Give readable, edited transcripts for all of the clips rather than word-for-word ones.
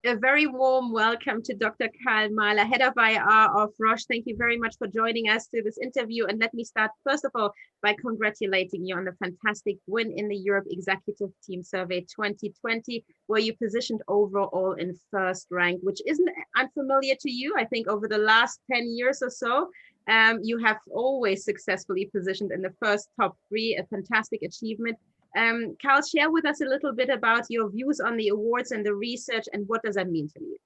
A very warm welcome to Dr. Karl Mahler, Head of IR of Roche. Thank you very much for joining us to this interview. And let me start, first of all, by congratulating you on the fantastic win in the Europe Executive Team Survey 2020, where you positioned overall in first rank, which isn't unfamiliar to you. I think over the last 10 years or so, you have always successfully positioned in the first top 3, a fantastic achievement. Karl, share with us a little bit about your views on the awards and the research, and what does that mean to you?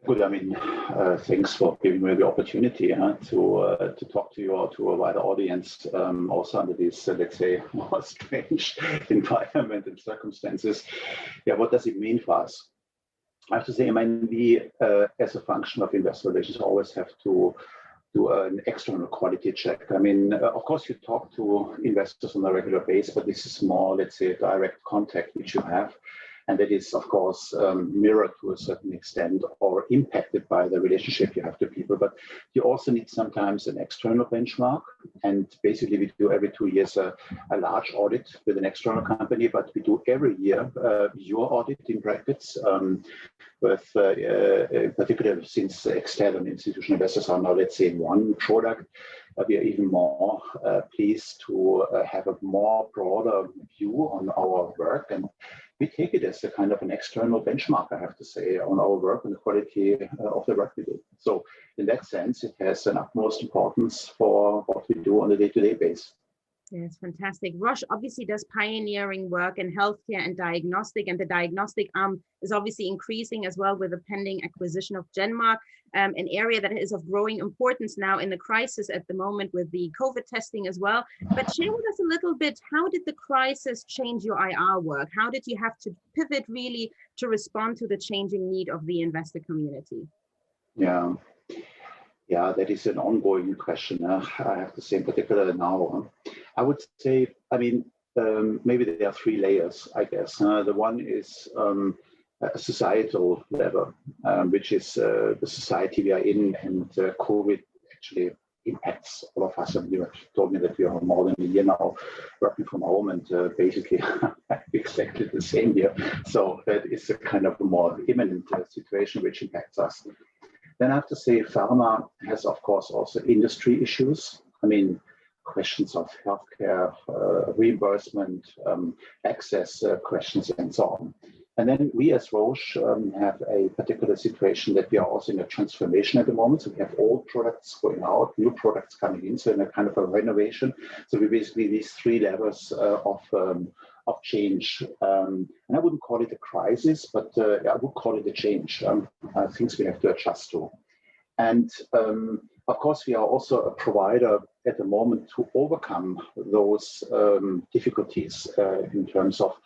Good. I mean, thanks for giving me the opportunity to talk to a wider audience, also under these, let's say, more strange environment and circumstances. Yeah, what does it mean for us? I have to say, I mean, we, as a function of investor relations, always have to do an external quality check. I mean, of course, you talk to investors on a regular basis, but this is more, let's say, direct contact which you have. And that is, of course, mirrored to a certain extent or impacted by the relationship you have to people. But you also need sometimes an external benchmark. And basically, we do every 2 years a large audit with an external company, but we do every year your audit in brackets. With particularly since Extel and Institutional Investors are now, let's say, one product, we are even more pleased to have a more broader view on our work. And we take it as a kind of an external benchmark, I have to say, on our work and the quality of the work we do. So in that sense, it has an utmost importance for what we do on a day-to-day basis. Yes, fantastic. Roche obviously does pioneering work in healthcare and diagnostic, and the diagnostic arm is obviously increasing as well with the pending acquisition of Genmark, an area that is of growing importance now in the crisis at the moment with the COVID testing as well. But share with us a little bit, how did the crisis change your IR work? How did you have to pivot really to respond to the changing need of the investor community? Yeah, that is an ongoing question. I have to say, in particular now, I would say, I mean, maybe there are 3 layers, I guess. The one is a societal level, which is the society we are in, and COVID actually impacts all of us. And you have told me that we are more than a year now working from home, and basically exactly the same year. So that is a kind of a more imminent situation which impacts us. Then I have to say, pharma has, of course, also industry issues. I mean, questions of healthcare, reimbursement, access questions, and so on. And then we as Roche have a particular situation that we are also in a transformation at the moment. So we have old products going out, new products coming in, so in a kind of a renovation. So we basically these 3 levels of change. And I wouldn't call it a crisis, but I would call it a change. Things we have to adjust to. And of course, we are also a provider at the moment to overcome those difficulties in terms of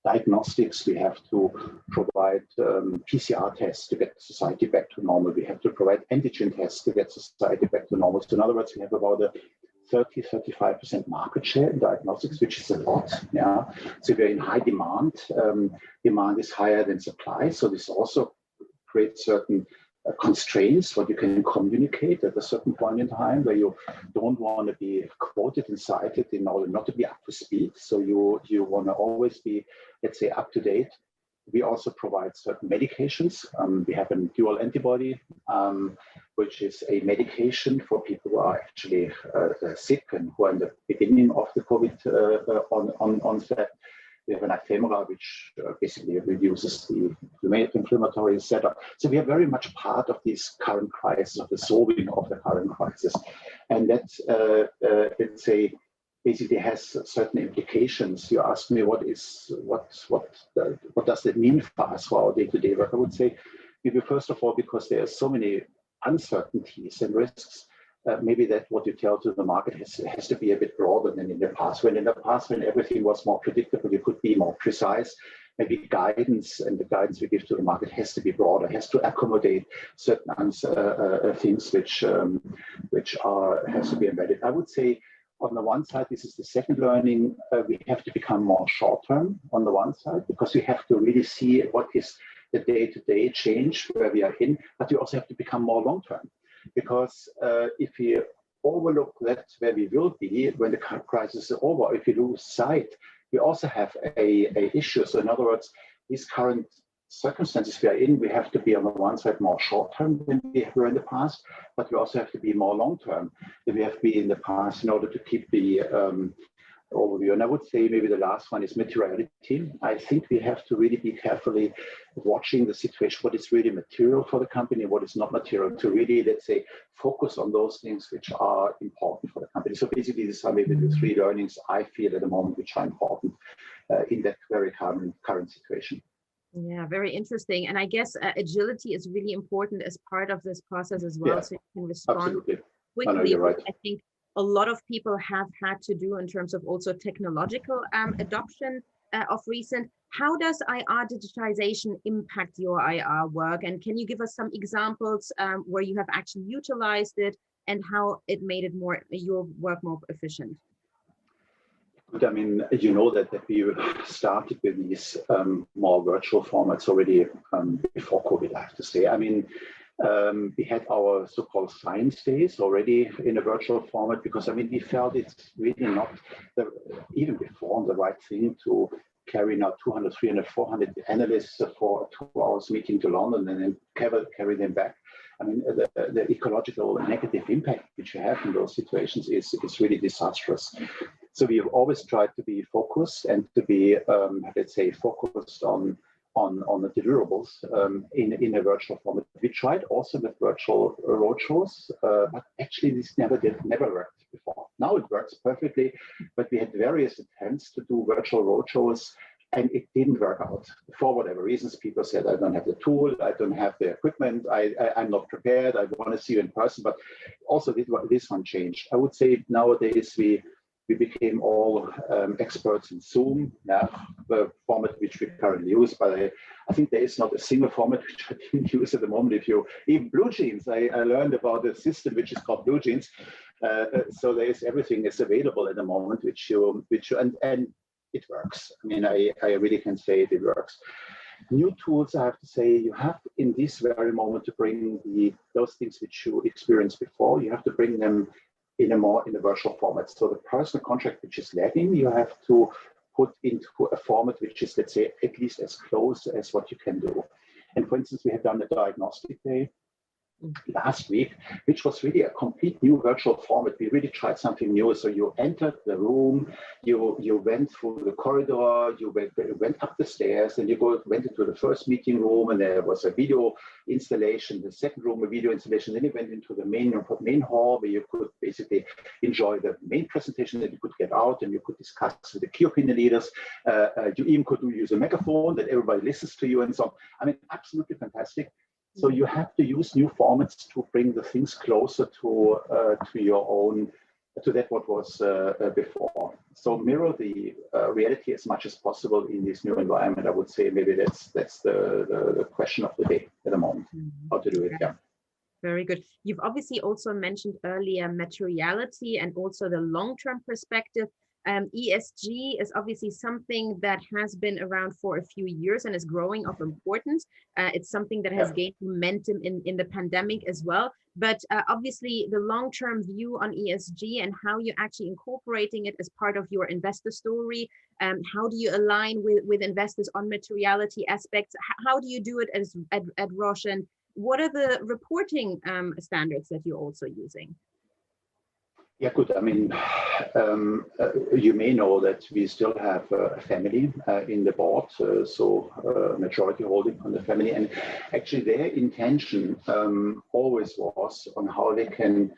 diagnostics. We have to provide PCR tests to get society back to normal. We have to provide antigen tests to get society back to normal. So in other words, we have about a 30-35% market share in diagnostics, which is a lot. Yeah. So we're in high demand. Demand is higher than supply. So this also creates certain constraints what you can communicate at a certain point in time, where you don't want to be quoted and cited in order not to be up to speed. So you want to always be, let's say, up to date. We also provide certain medications. We have a dual antibody, which is a medication for people who are actually sick and who are in the beginning of the COVID onset. We have an ephemera, which basically reduces the inflammatory setup. So we are very much part of this current crisis, of the solving of the current crisis. And that, let's say, basically has certain implications. You asked me what does that mean for us, for our day-to-day work? I would say, maybe first of all, because there are so many uncertainties and risks, maybe that what you tell to the market has to be a bit broader than in the past. When in the past, when everything was more predictable, you could be more precise. Maybe guidance, and the guidance we give to the market has to be broader, has to accommodate certain things which has to be embedded. I would say, on the one side, this is the second learning, we have to become more short-term on the one side, because we have to really see what is the day-to-day change where we are in, but we also have to become more long-term. Because if we overlook that where we will be when the crisis is over, if we lose sight, we also have a issue. So in other words, this current circumstances we are in, we have to be on the one side more short-term than we were in the past, but we also have to be more long-term than we have been in the past in order to keep the overview. And I would say maybe the last one is materiality. I think we have to really be carefully watching the situation, what is really material for the company, what is not material, to really, let's say, focus on those things which are important for the company. So basically, these are maybe the three learnings I feel at the moment which are important in that very current situation. Yeah, very interesting. And I guess agility is really important as part of this process as well. Yeah, so you can respond absolutely quickly. No, you're right. I think a lot of people have had to do in terms of also technological adoption of recent. How does IR digitization impact your IR work? And can you give us some examples where you have actually utilized it and how it made it your work more efficient? Good. I mean, you know that we started with these more virtual formats already before COVID, I have to say. I mean, we had our so-called science days already in a virtual format because, I mean, we felt it's really not, even before, the right thing to carry now 200, 300, 400 analysts for a 2 hours meeting to London and then carry them back. I mean, the ecological negative impact which you have in those situations is really disastrous. So we have always tried to be focused and to be, let's say, focused on the deliverables in a virtual format. We tried also with virtual roadshows, but actually this never worked before. Now it works perfectly, but we had various attempts to do virtual roadshows and it didn't work out for whatever reasons. People said, I don't have the tool, I don't have the equipment, I'm not prepared, I want to see you in person, but also this one changed. I would say nowadays we became all experts in Zoom, the format which we currently use, but I think there is not a single format which I didn't use at the moment. Even Blue Jeans, I learned about a system which is called Blue Jeans. So everything is available at the moment, and it works. I mean, I really can say it works. New tools, I have to say, you have in this very moment to bring those things which you experienced before, you have to bring them in a virtual format. So the personal contract which is lagging, you have to put into a format which is, let's say, at least as close as what you can do. And for instance, we have done a diagnostic day last week, which was really a complete new virtual format. We really tried something new. So you entered the room, you went through the corridor, you went up the stairs, and you went into the first meeting room, and there was a video installation. The second room, a video installation. Then you went into the main hall where you could basically enjoy the main presentation. Then you could get out and you could discuss with the key opinion leaders. You even could use a megaphone that everybody listens to you and so on. I mean, absolutely fantastic. So you have to use new formats to bring the things closer to your own, to that what was before. So mirror the reality as much as possible in this new environment. I would say maybe that's the question of the day at the moment, how to do it. Yeah. Very good. You've obviously also mentioned earlier materiality and also the long-term perspective. ESG is obviously something that has been around for a few years and is growing of importance. It's something that has gained momentum in the pandemic as well. But obviously the long-term view on ESG and how you're actually incorporating it as part of your investor story, how do you align with investors on materiality aspects? How do you do it at Roche? And what are the reporting standards that you're also using? Yeah, good. I mean, you may know that we still have a family in the board, so majority holding on the family. And actually their intention always was on how they can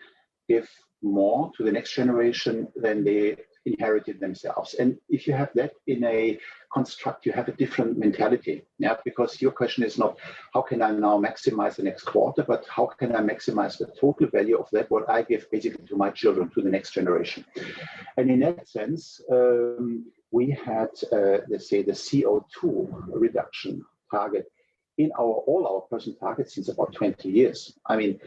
give more to the next generation than they inherited themselves. And if you have that in a construct, you have a different mentality. Yeah, because your question is not how can I now maximize the next quarter, but how can I maximize the total value of that, what I give basically to my children, to the next generation. And in that sense, we had, let's say, the CO2 reduction target in all our personal targets since about 20 years. I mean,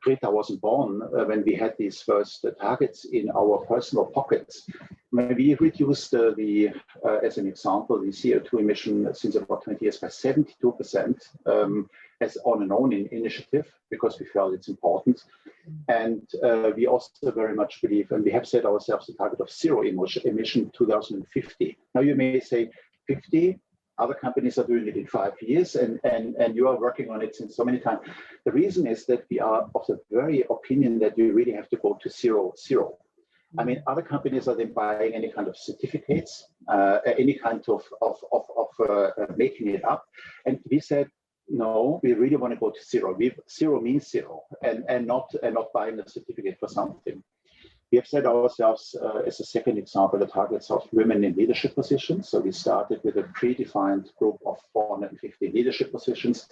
Greta wasn't born when we had these first targets in our personal pockets. We reduced as an example, the CO2 emission since about 20 years by 72% as on an own initiative, because we felt it's important. And we also very much believe, and we have set ourselves a target of zero emission 2050. Now you may say 50, other companies are doing it in 5 years, and you are working on it since so many times. The reason is that we are of the very opinion that you really have to go to zero. I mean, other companies are then buying any kind of certificates, any kind of making it up. And we said, no, we really want to go to zero. Zero means zero, and not buying a certificate for something. We have set ourselves as a second example the targets of women in leadership positions. So we started with a predefined group of 450 leadership positions,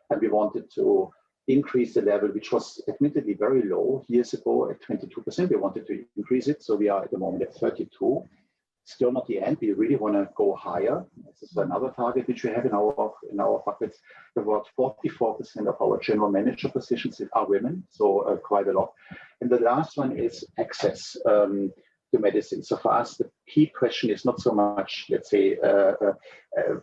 and we wanted to increase the level, which was admittedly very low years ago at 22%. We wanted to increase it. So we are at the moment at 32. Still not the end. We really want to go higher. This is another target which we have in our buckets. About 44% of our general manager positions are women, so quite a lot. And the last one is access to medicine. So for us, the key question is not so much, let's say,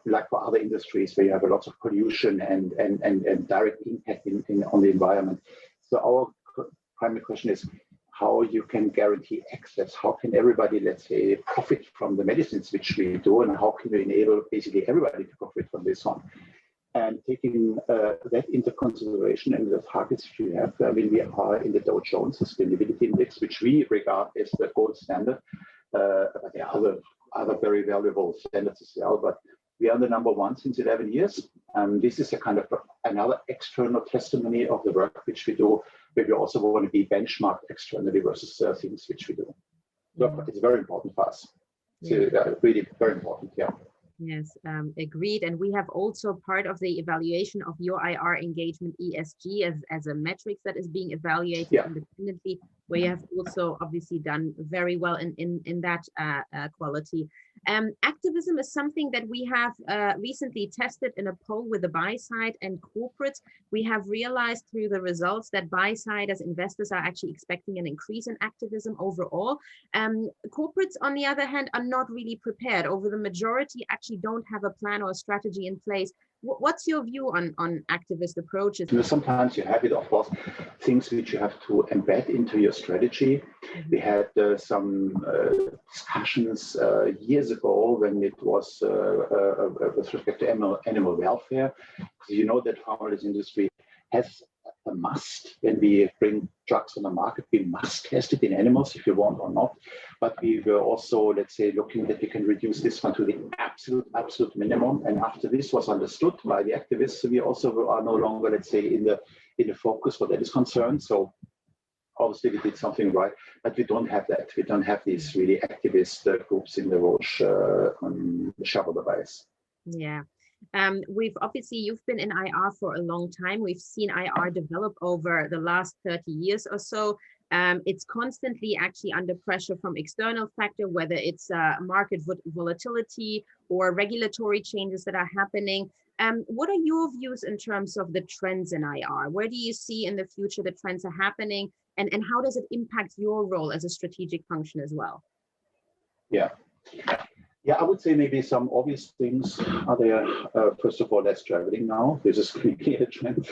like for other industries where you have a lot of pollution and direct impact on the environment. So our primary question is how you can guarantee access. How can everybody, let's say, profit from the medicines which we do, and how can we enable basically everybody to profit from this one? And taking that into consideration and the targets we have, I mean, we are in the Dow Jones Sustainability Index, which we regard as the gold standard. But there are other very valuable standards as well, but we are the number one since 11 years. This is a kind of another external testimony of the work which we do, where we also want to be benchmarked externally versus things which we do. So it's very important for us. It's really very important, yeah. Yes, agreed. And we have also part of the evaluation of your IR engagement ESG as a metric that is being evaluated independently, where you have also obviously done very well in that quality. Activism is something that we have recently tested in a poll with the buy side and corporates. We have realized through the results that buy side as investors are actually expecting an increase in activism overall. Corporates, on the other hand, are not really prepared. Over the majority actually don't have a plan or a strategy in place. What's your view on activist approaches? Sometimes you have it, of course, things which you have to embed into your strategy. We had some discussions years ago when it was with respect to animal welfare. You know that pharmaceutical industry has a must. When we bring drugs on the market, we must test it in animals if you want or not. But we were also, let's say, looking that we can reduce this one to the absolute minimum. And after this was understood by the activists, we also are no longer, let's say, in the focus where that is concerned. So obviously we did something right, but we don't have that. We don't have these really activist groups in the Roche device. Yeah. You've been in IR for a long time. We've seen IR develop over the last 30 years or so. It's constantly actually under pressure from external factors, whether it's market volatility or regulatory changes that are happening. What are your views in terms of the trends in IR? Where do you see in the future the trends are happening, and how does it impact your role as a strategic function as well? Yeah, I would say maybe some obvious things are there. First of all, less traveling now. This is clearly a trend.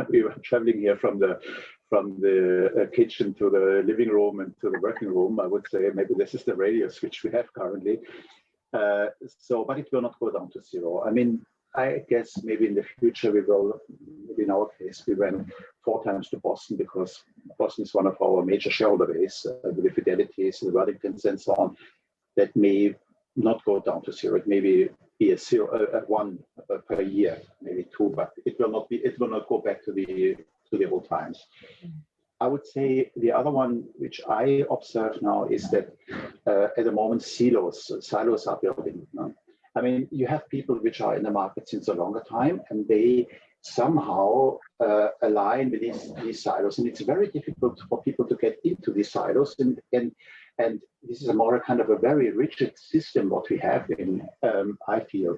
We were traveling here from the kitchen to the living room and to the working room. I would say maybe this is the radius which we have currently. But it will not go down to zero. I mean, I guess maybe in the future we will. Maybe in our case, we went 4 times to Boston because Boston is one of our major shareholder base, the Fidelities, the Worthingtons, and so on. That may not go down to zero. It may be a 1 per year, maybe 2, but it will not be. It will not go back to the old times. I would say the other one which I observe now is that at the moment silos are building. I mean, you have people which are in the market since a longer time, and they somehow align with these silos, and it's very difficult for people to get into these silos. And this is a more kind of a very rigid system what we have in, I feel.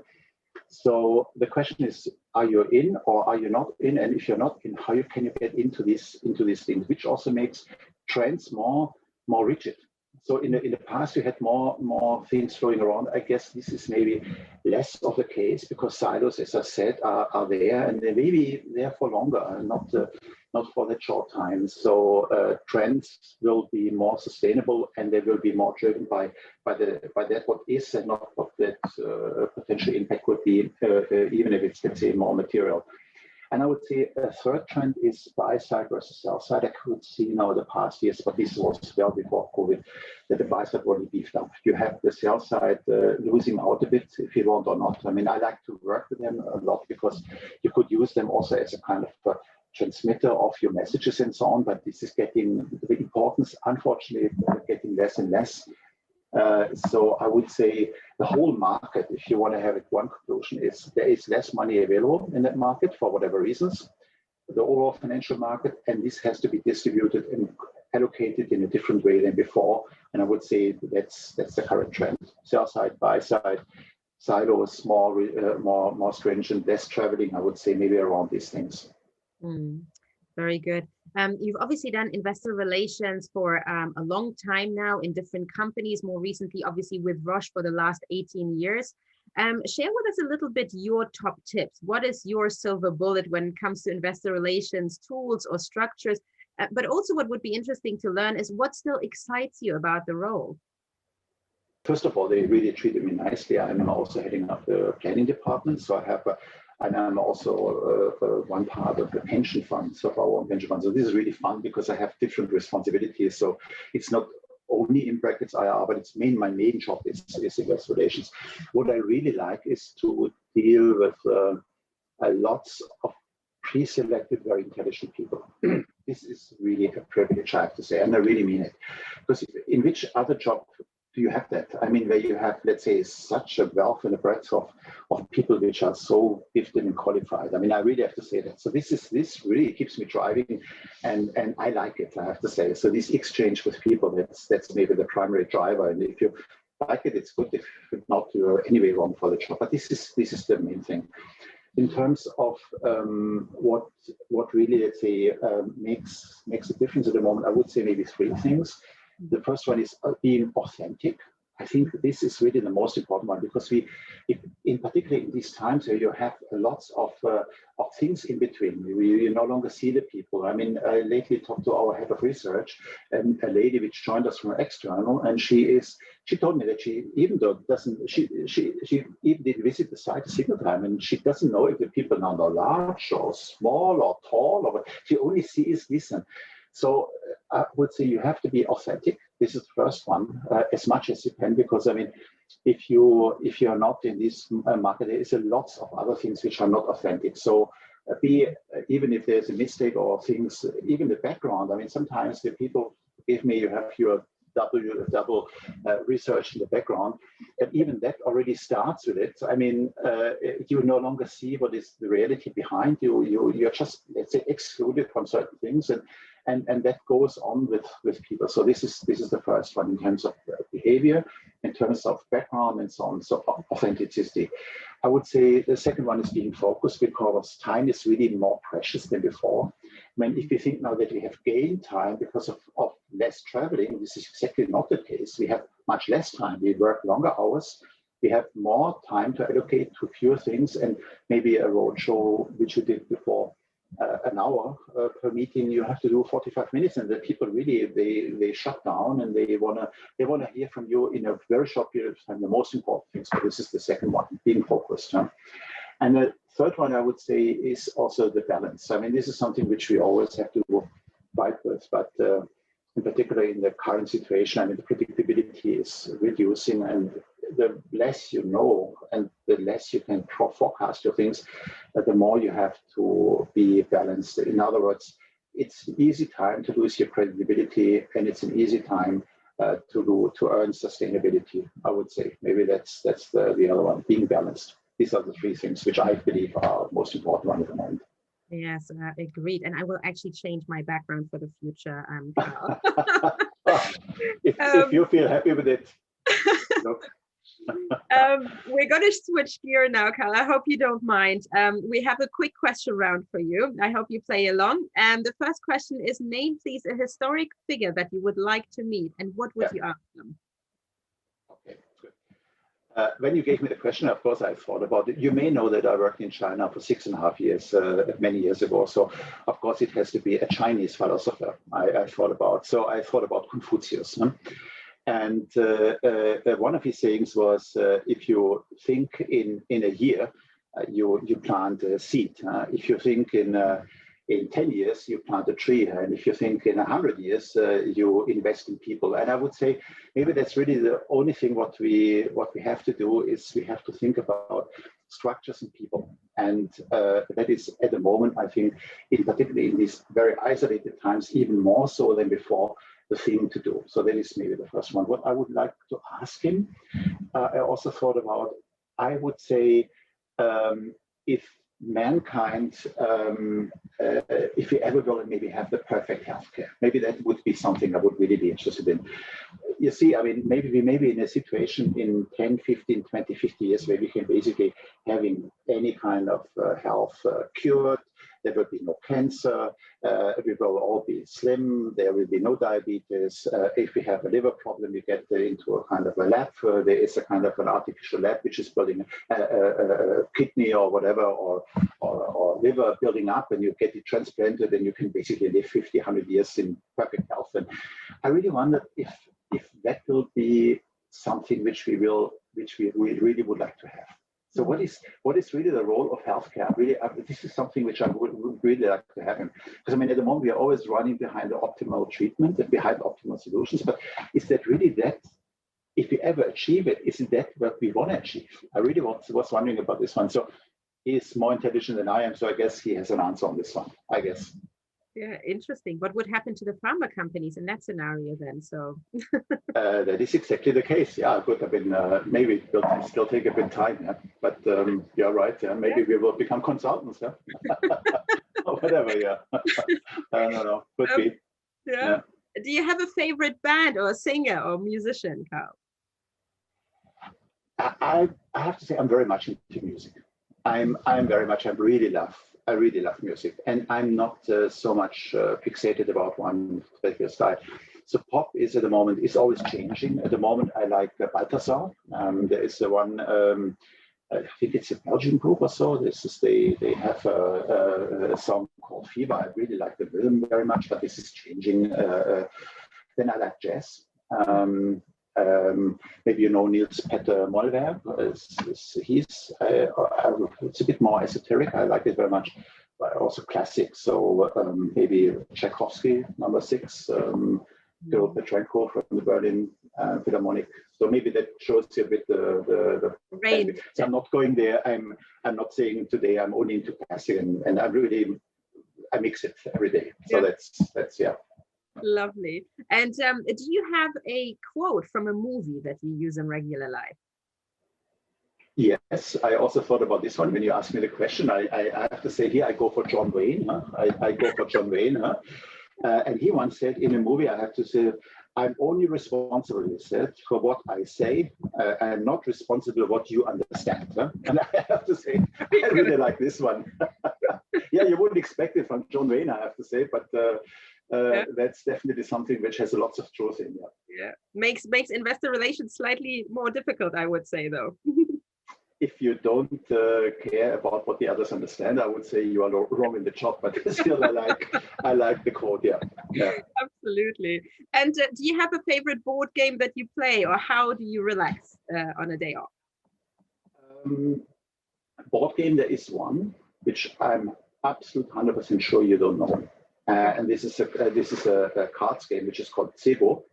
So the question is, are you in or are you not in? And if you're not in, how can you get into these things, which also makes trends more rigid. So in the past, you had more things flowing around. I guess this is maybe less of the case because silos, as I said, are there, and they may be there for longer, not not for that short time. So trends will be more sustainable, and they will be more driven by that what is and not what that potential impact would be, even if it's, let's say, more material. And I would say a third trend is buy side versus sell side. I could see now the past years, but this was well before COVID, that the buy side really beefed up. You have the sell side losing out a bit, if you want or not. I mean, I like to work with them a lot because you could use them also as a kind of transmitter of your messages and so on, but this is getting the importance, unfortunately, getting less and less. So I would say the whole market, if you want to have it, one conclusion is there is less money available in that market for whatever reasons, the overall financial market, and this has to be distributed and allocated in a different way than before. And I would say that's the current trend. Sell side, buy side, silos, more stringent, less traveling, I would say maybe around these things. Very good. You've obviously done investor relations for a long time now in different companies, more recently, obviously, with Roche for the last 18 years. Share with us a little bit your top tips. What is your silver bullet when it comes to investor relations tools or structures? But also what would be interesting to learn is what still excites you about the role? First of all, they really treated me nicely. I'm also heading up the planning department, so and I'm also one part of the pension funds, of our own pension funds. So this is really fun because I have different responsibilities. So it's not only in brackets IR, but it's my main job is investor relations. What I really like is to deal with lots of pre-selected, very intelligent people. This is really a privilege, I have to say, and I really mean it. Because in which other job do you have that? I mean, where you have, let's say, such a wealth and a breadth of people which are so gifted and qualified. I mean, I really have to say that. So this really keeps me driving, and I like it, I have to say. So this exchange with people, that's maybe the primary driver. And if you like it, it's good. If not, you're anyway wrong for the job. But this is the main thing. In terms of what really, let's say, makes a difference at the moment, I would say maybe three things. The first one is being authentic. I think this is really the most important one because in particular in these times where you have lots of things in between, you no longer see the people. I mean, I lately talked to our head of research, and a lady which joined us from external, and she told me that she even did visit the site a single time, and she doesn't know if the people now are large or small or tall, or she only sees this. So I would say you have to be authentic. This is the first one, as much as you can, because I mean, if you are not in this market, there is a lot of other things which are not authentic. So even if there's a mistake or things, even the background. I mean, sometimes the people give me, you have your double research in the background, and even that already starts with it. I mean, you no longer see what is the reality behind you. You're just, let's say, excluded from certain things, and that goes on with people. So this is the first one in terms of behavior, in terms of background, and so on. So authenticity. I would say the second one is being focused, because time is really more precious than before. I mean, if you think now that we have gained time because of less traveling, this is exactly not the case. We have much less time. We work longer hours. We have more time to allocate to fewer things, and maybe a roadshow, which you did before, an hour per meeting, you have to do 45 minutes, and the people really they shut down, and they wanna hear from you in a very short period of time. The most important thing. So this is the second one, being focused. Huh? And the third one I would say is also the balance. I mean, this is something which we always have to fight with, but in particular in the current situation, I mean, the predictability is reducing, and the less you know and the less you can forecast your things, the more you have to be balanced. In other words, it's an easy time to lose your credibility, and it's an easy time to earn sustainability. I would say maybe that's the other one, being balanced. These are the three things which I believe are most important one at the moment. Yes, agreed. And I will actually change my background for the future, Karl. if you feel happy with it. Look. We're going to switch gear now, Karl. I hope you don't mind. We have a quick question round for you. I hope you play along. The first question is, name please a historic figure that you would like to meet, and what would you ask them? Okay, good. When you gave me the question, of course, I thought about it. You may know that I worked in China for 6.5 years, many years ago. So, of course, it has to be a Chinese philosopher I thought about. So I thought about Confucius. Huh? And one of his sayings was, if you think in a year, you plant a seed. If you think in 10 years, you plant a tree. And if you think in 100 years, you invest in people. And I would say maybe that's really the only thing what we have to do is we have to think about structures and people. And that is at the moment, I think, particularly in these very isolated times, even more so than before, the thing to do. So that is maybe the first one. What I would like to ask him, I also thought about, I would say, if mankind, if we ever will maybe have the perfect healthcare, maybe that would be something I would really be interested in. You see, I mean, maybe we may be in a situation in 10, 15, 20, 50 years where we can basically having any kind of health cured. There will be no cancer. We will all be slim. There will be no diabetes. If we have a liver problem, we get into a kind of a lab. There is a kind of an artificial lab which is building a kidney or whatever, or liver building up, and you get it transplanted, and you can basically live 50, 100 years in perfect health. And I really wonder if that will be something which we really would like to have. So what is really the role of healthcare? Really, this is something which I would really like to have. Because I mean, at the moment we are always running behind the optimal treatment and behind optimal solutions. But is that really that? If we ever achieve it, is that what we want to achieve? I really was wondering about this one. So he's more intelligent than I am, so I guess he has an answer on this one. I guess. Yeah, interesting. What would happen to the pharma companies in that scenario then? So that is exactly the case. Yeah, good. I mean, maybe it will still take a bit of time. Yeah? But you're right. Yeah? Maybe we will become consultants. Yeah? Or whatever. Yeah. I don't know. Could be. Yeah. Do you have a favorite band or a singer or musician, Karl? I have to say I'm very much into music. I really love music, and I'm not so much fixated about one particular style. So pop is at the moment is always changing. At the moment, I like Balthasar. There is the one. I think it's a Belgian group or so. They have a song called Fever. I really like the rhythm very much, but this is changing. Then I like jazz. Maybe you know Niels Petter Molvær. It's a bit more esoteric. I like it very much, but also classic. So maybe Tchaikovsky, number 6, Kirill Petrenko from the Berlin Philharmonic. So maybe that shows you a bit the range. So I'm not going there. I'm not saying today I'm only into classic, and I mix it every day. So that's yeah. Lovely. And do you have a quote from a movie that you use in regular life? Yes, I also thought about this one when you asked me the question. I have to say here I go for John Wayne. Huh? I go for John Wayne. Huh? And he once said in a movie, I have to say, I'm only responsible, he said, for what I say. I'm not responsible for what you understand. Huh? And I have to say, I really like this one. Yeah, you wouldn't expect it from John Wayne, I have to say, but that's definitely something which has lots of truth in. Yeah, makes investor relations slightly more difficult, I would say, though. If you don't care about what the others understand, I would say you are wrong in the job. But still, I like the quote. Yeah. Absolutely. And do you have a favorite board game that you play, or how do you relax on a day off? Board game, there is one which I'm absolutely 100% sure you don't know, and this is a cards game which is called Netzero.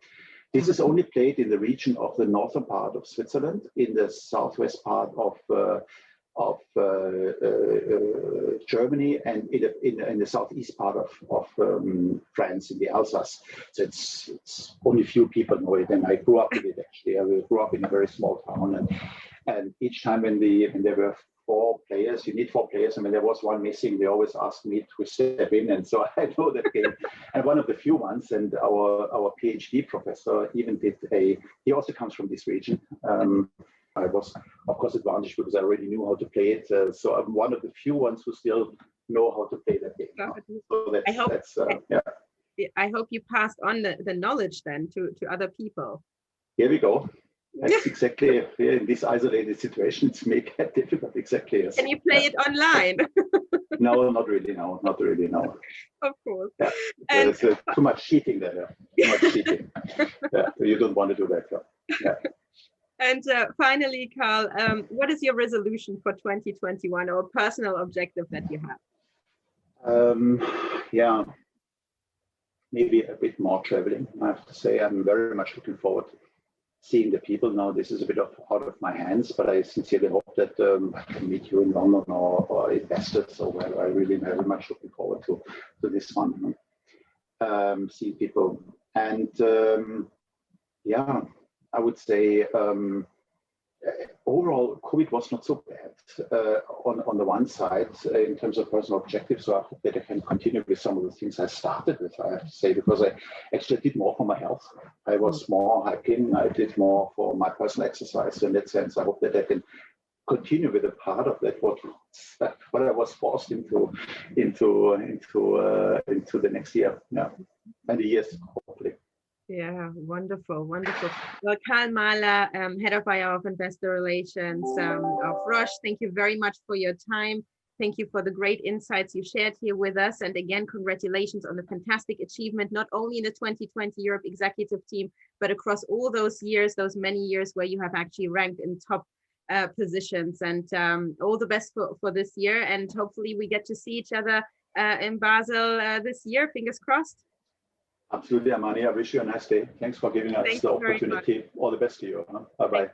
This is only played in the region of the northern part of Switzerland, in the southwest part of Germany, and in the southeast part of France, in the Alsace. So it's only few people know it, and I grew up with it actually. I grew up in a very small town, and each time when there were 4 players, you need 4 players. I mean, there was one missing. They always asked me to step in, and so I know that game. And one of the few ones, and our PhD professor even he also comes from this region. I was, of course, advantaged because I already knew how to play it. So I'm one of the few ones who still know how to play that game. So I hope you passed on the knowledge then to other people. Here we go. That's exactly, in this isolated situation, it's make it difficult, exactly. Yes. Can you play it online? No, not really, no, not really, no. Of course. Yeah. And There's too much cheating there. Too much cheating. Yeah, you don't want to do that. Yeah. And finally, Karl, what is your resolution for 2021 or personal objective that you have? Yeah, maybe a bit more traveling. I have to say, I'm very much looking forward to seeing the people now. This is a bit out of my hands, but I sincerely hope that I can meet you in London or investors or wherever. I really very much looking forward to this one. See people. And yeah, I would say overall, COVID was not so bad on the one side in terms of personal objectives. So I hope that I can continue with some of the things I started with, I have to say, because I actually did more for my health. I was more hiking. I did more for my personal exercise. So in that sense, I hope that I can continue with a part of that what I was forced into the next year, yeah, and the years hopefully. Yeah, wonderful, wonderful. Well, Karl Mahler, Head of IR of Investor Relations of Roche, thank you very much for your time. Thank you for the great insights you shared here with us. And again, congratulations on the fantastic achievement, not only in the 2020 Europe Executive Team, but across all those years, those many years where you have actually ranked in top positions. And all the best for this year. And hopefully we get to see each other in Basel this year, fingers crossed. Absolutely, Amani. I wish you a nice day. Thanks for giving us the opportunity. All the best to you. Bye-bye.